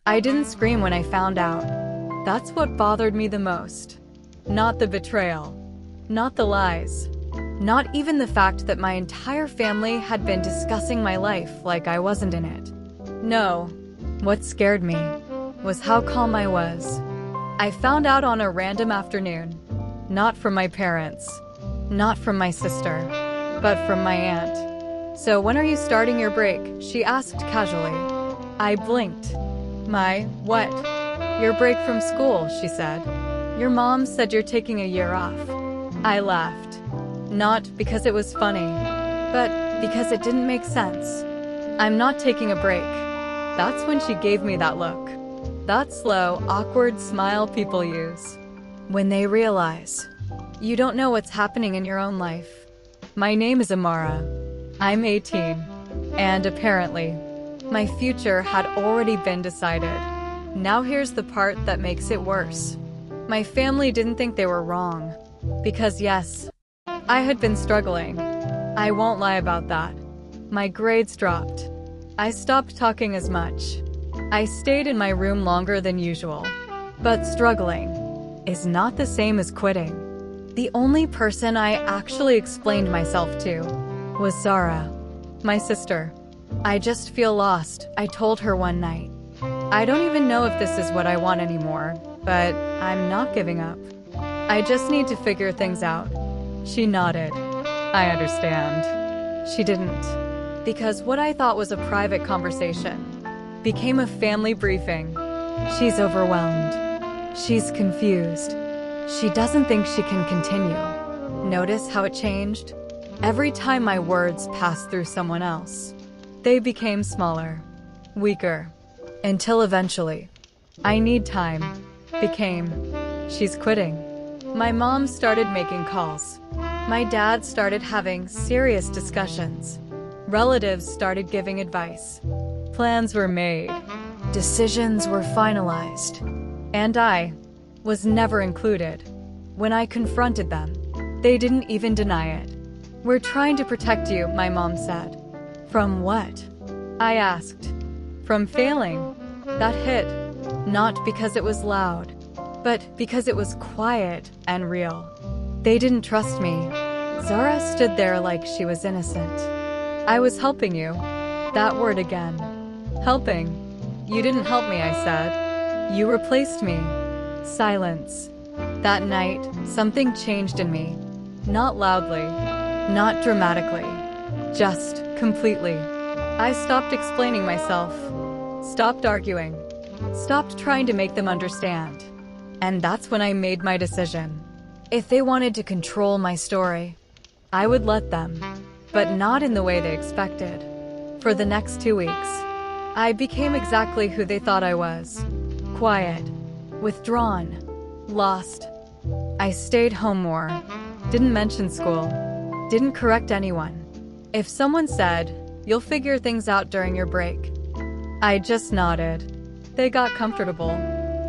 I didn't scream when I found out. That's what bothered me the most. Not the betrayal. Not the lies. Not even the fact that my entire family had been discussing my life like I wasn't in it. No. What scared me was how calm I was. I found out on a random afternoon. Not from my parents. Not from my sister. But from my aunt. "So when are you starting your break?" she asked casually. I blinked. "My, what?" "Your break from school," she said. "Your mom said you're taking a year off." I laughed. Not because it was funny, but because it didn't make sense. "I'm not taking a break." That's when she gave me that look. That slow, awkward smile people use when they realize you don't know what's happening in your own life. My name is Amara. I'm 18, and apparently, my future had already been decided. Now here's the part that makes it worse. My family didn't think they were wrong. Because yes, I had been struggling. I won't lie about that. My grades dropped. I stopped talking as much. I stayed in my room longer than usual. But struggling is not the same as quitting. The only person I actually explained myself to was Zara, my sister. "I just feel lost," I told her one night. "I don't even know if this is what I want anymore, but I'm not giving up. I just need to figure things out." She nodded. "I understand." She didn't. Because what I thought was a private conversation became a family briefing. She's overwhelmed. She's confused. She doesn't think she can continue. Notice how it changed? Every time my words passed through someone else, they became smaller, weaker, until eventually, "I need time," became, "She's quitting." My mom started making calls. My dad started having serious discussions. Relatives started giving advice. Plans were made. Decisions were finalized. And I was never included. When I confronted them, they didn't even deny it. "We're trying to protect you," my mom said. "From what?" I asked. "From failing." That hit. Not because it was loud, but because it was quiet and real. They didn't trust me. Zara stood there like she was innocent. "I was helping you." That word again. Helping. "You didn't help me," I said. "You replaced me." Silence. That night, something changed in me. Not loudly. Not dramatically. Just completely. I stopped explaining myself. Stopped arguing. Stopped trying to make them understand. And that's when I made my decision. If they wanted to control my story, I would let them. But not in the way they expected. For the next 2 weeks, I became exactly who they thought I was. Quiet. Withdrawn. Lost. I stayed home more. Didn't mention school. Didn't correct anyone. If someone said, "You'll figure things out during your break," I just nodded. They got comfortable.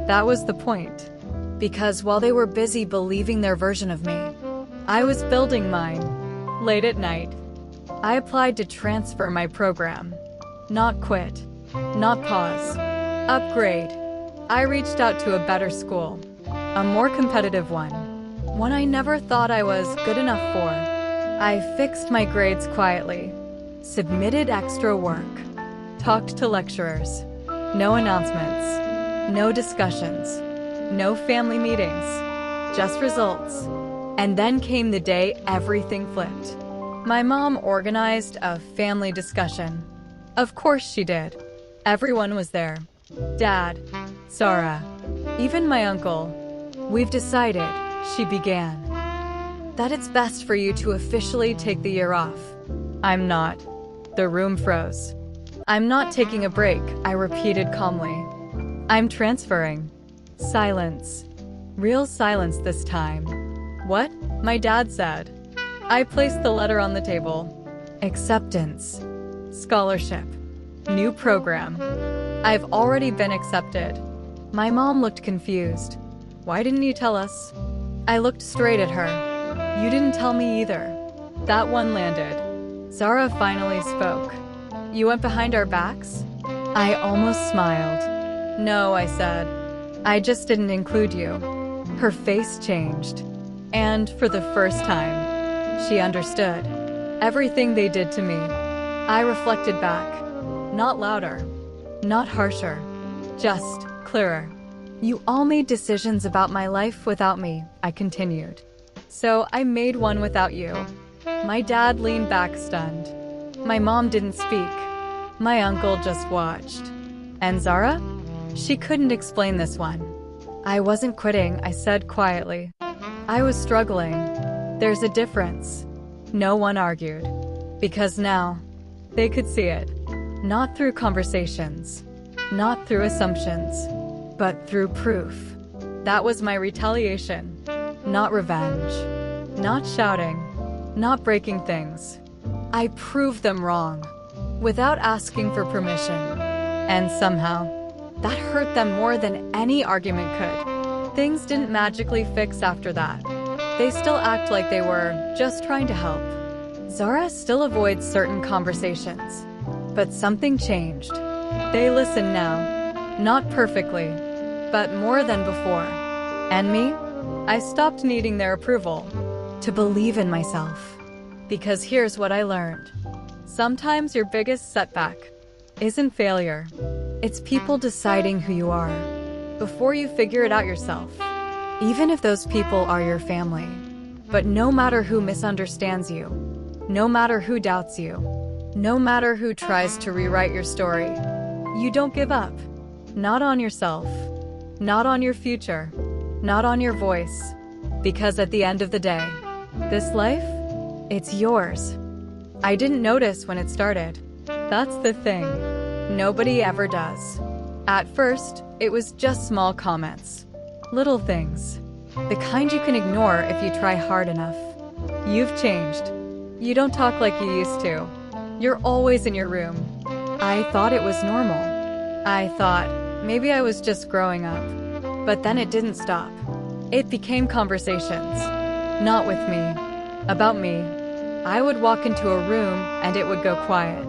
That was the point. Because while they were busy believing their version of me, I was building mine. Late at night, I applied to transfer my program. Not quit. Not pause. Upgrade. I reached out to a better school. A more competitive one. One I never thought I was good enough for. I fixed my grades quietly. Submitted extra work. Talked to lecturers. No announcements. No discussions. No family meetings. Just results. And then came the day everything flipped. My mom organized a family discussion. Of course she did. Everyone was there. Dad, Zara, even my uncle. "We've decided," she began, "that it's best for you to officially take the year off." "I'm not." The room froze. "I'm not taking a break," I repeated calmly. "I'm transferring." Silence. Real silence this time. "What?" my dad said. I placed the letter on the table. Acceptance. Scholarship. New program. I've already been accepted. My mom looked confused. "Why didn't you tell us?" I looked straight at her. "You didn't tell me either." That one landed. Zara finally spoke. "You went behind our backs?" I almost smiled. No, I said. I just didn't include you. Her face changed. And for the first time, she understood everything they did to me. I reflected back. Not louder, not harsher, just clearer. You all made decisions about my life without me, I continued. So I made one without you. My dad leaned back stunned. My mom didn't speak. My uncle just watched. And Zara? She couldn't explain this one. I wasn't quitting, I said quietly. I was struggling. There's a difference. No one argued. Because now, they could see it. Not through conversations. Not through assumptions. But through proof. That was my retaliation. Not revenge. Not shouting. Not breaking things. I proved them wrong. Without asking for permission. And somehow, that hurt them more than any argument could. Things didn't magically fix after that. They still act like they were just trying to help. Zara still avoids certain conversations. But something changed. They listen now. Not perfectly, but more than before. And me? I stopped needing their approval. To believe in myself. Because here's what I learned. Sometimes your biggest setback isn't failure. It's people deciding who you are before you figure it out yourself. Even if those people are your family. But no matter who misunderstands you, no matter who doubts you, no matter who tries to rewrite your story, you don't give up. Not on yourself. Not on your future. Not on your voice. Because at the end of the day, this life, it's yours. I didn't notice when it started. That's the thing. Nobody ever does. At first, it was just small comments. Little things. The kind you can ignore if you try hard enough. You've changed. You don't talk like you used to. You're always in your room. I thought it was normal. I thought maybe I was just growing up. But then it didn't stop. It became conversations. Not with me. About me. I would walk into a room and it would go quiet.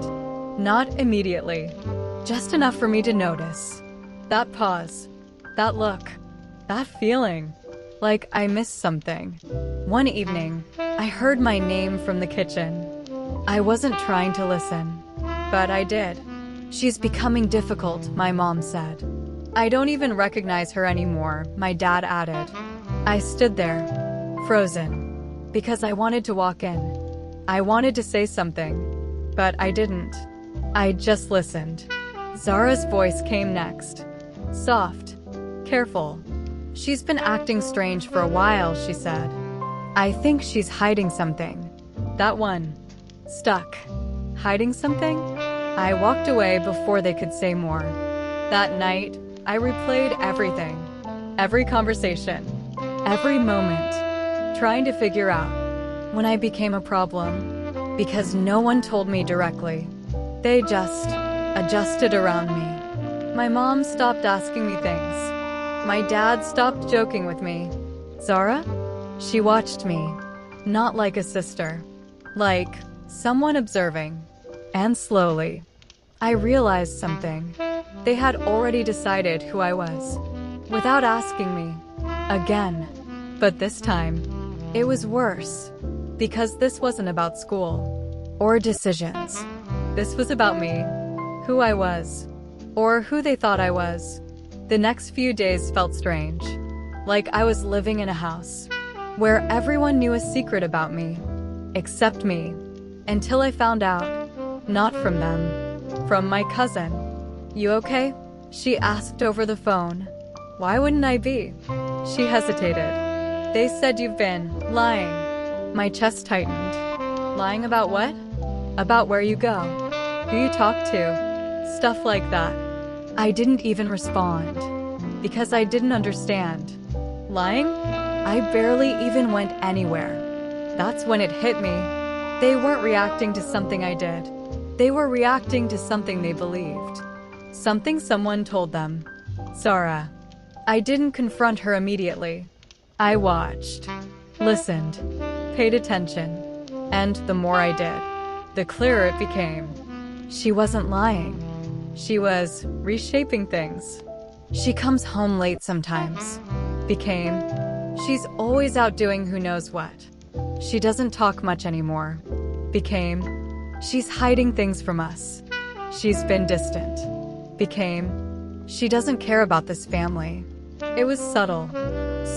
Not immediately. Just enough for me to notice. That pause. That look. That feeling. Like I missed something. One evening, I heard my name from the kitchen. I wasn't trying to listen. But I did. She's becoming difficult, my mom said. I don't even recognize her anymore, my dad added. I stood there, frozen, because I wanted to walk in. I wanted to say something, but I didn't. I just listened. Zara's voice came next. Soft, careful. She's been acting strange for a while, she said. I think she's hiding something. That one. Stuck. Hiding something? I walked away before they could say more. That night, I replayed everything. Every conversation. Every moment. Trying to figure out when I became a problem. Because no one told me directly. They just adjusted around me. My mom stopped asking me things. My dad stopped joking with me. Zara? She watched me. Not like a sister. Like someone observing. And slowly, I realized something. They had already decided who I was. Without asking me. Again. But this time, it was worse. Because this wasn't about school. Or decisions. This was about me. Who I was. Or who they thought I was. The next few days felt strange. Like I was living in a house. Where everyone knew a secret about me. Except me. Until I found out. Not from them. From my cousin. You okay? She asked over the phone. Why wouldn't I be? She hesitated. They said you've been lying. My chest tightened. Lying about what? About where you go. Who you talk to. Stuff like that. I didn't even respond. Because I didn't understand. Lying? I barely even went anywhere. That's when it hit me. They weren't reacting to something I did. They were reacting to something they believed. Something someone told them. Zara. I didn't confront her immediately. I watched. Listened. Paid attention. And the more I did, the clearer it became. She wasn't lying. She was reshaping things. She comes home late sometimes. Became, she's always out doing who knows what. She doesn't talk much anymore. Became, she's hiding things from us. She's been distant. Became, she doesn't care about this family. It was subtle.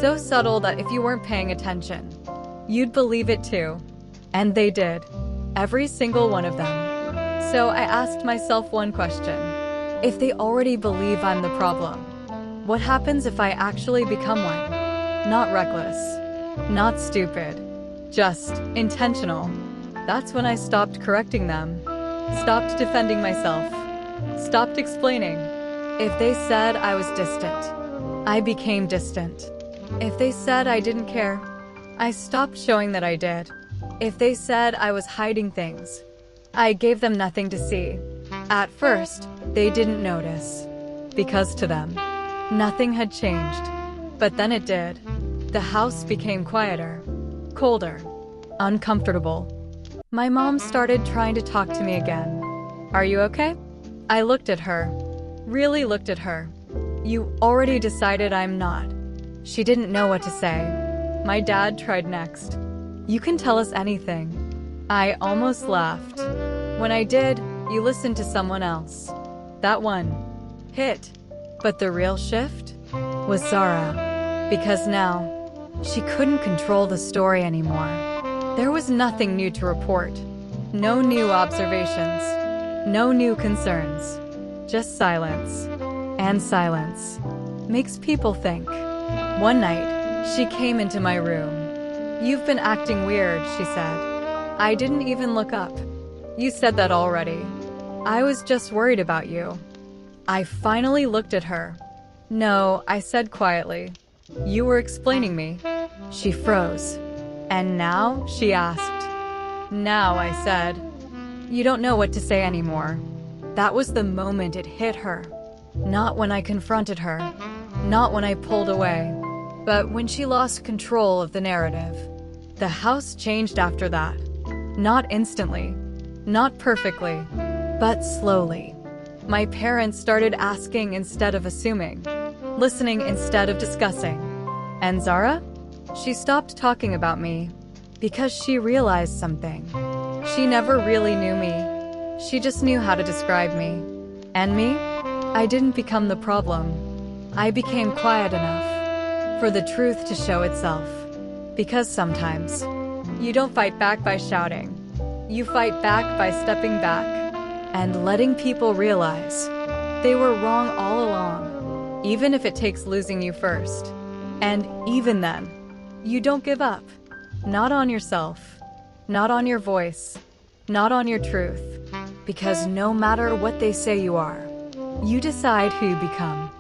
So subtle that if you weren't paying attention, you'd believe it too. And they did. Every single one of them. So I asked myself one question. If they already believe I'm the problem, what happens if I actually become one? Not reckless. Not stupid. Just intentional. That's when I stopped correcting them. Stopped defending myself. Stopped explaining. If they said I was distant, I became distant. If they said I didn't care, I stopped showing that I did. If they said I was hiding things, I gave them nothing to see. At first, they didn't notice, because to them, nothing had changed. But then it did. The house became quieter, colder, uncomfortable. My mom started trying to talk to me again. Are you okay? I looked at her. Really looked at her. You already decided I'm not. She didn't know what to say. My dad tried next. You can tell us anything. I almost laughed. When I did, you listened to someone else. That one hit. But the real shift was Zara. Because now, she couldn't control the story anymore. There was nothing new to report. No new observations. No new concerns. Just silence. And silence makes people think. One night, she came into my room. You've been acting weird, she said. I didn't even look up. You said that already. I was just worried about you. I finally looked at her. No, I said quietly. You were explaining me. She froze. And now, she asked. Now, I said. You don't know what to say anymore. That was the moment it hit her. Not when I confronted her. Not when I pulled away. But when she lost control of the narrative. The house changed after that. Not instantly. Not perfectly. But slowly. My parents started asking instead of assuming. Listening instead of discussing. And Zara? She stopped talking about me. Because she realized something. She never really knew me. She just knew how to describe me. And me? I didn't become the problem. I became quiet enough for the truth to show itself. Because sometimes, you don't fight back by shouting. You fight back by stepping back and letting people realize they were wrong all along, even if it takes losing you first. And even then, you don't give up. Not on yourself, not on your voice, not on your truth. Because no matter what they say you are, you decide who you become.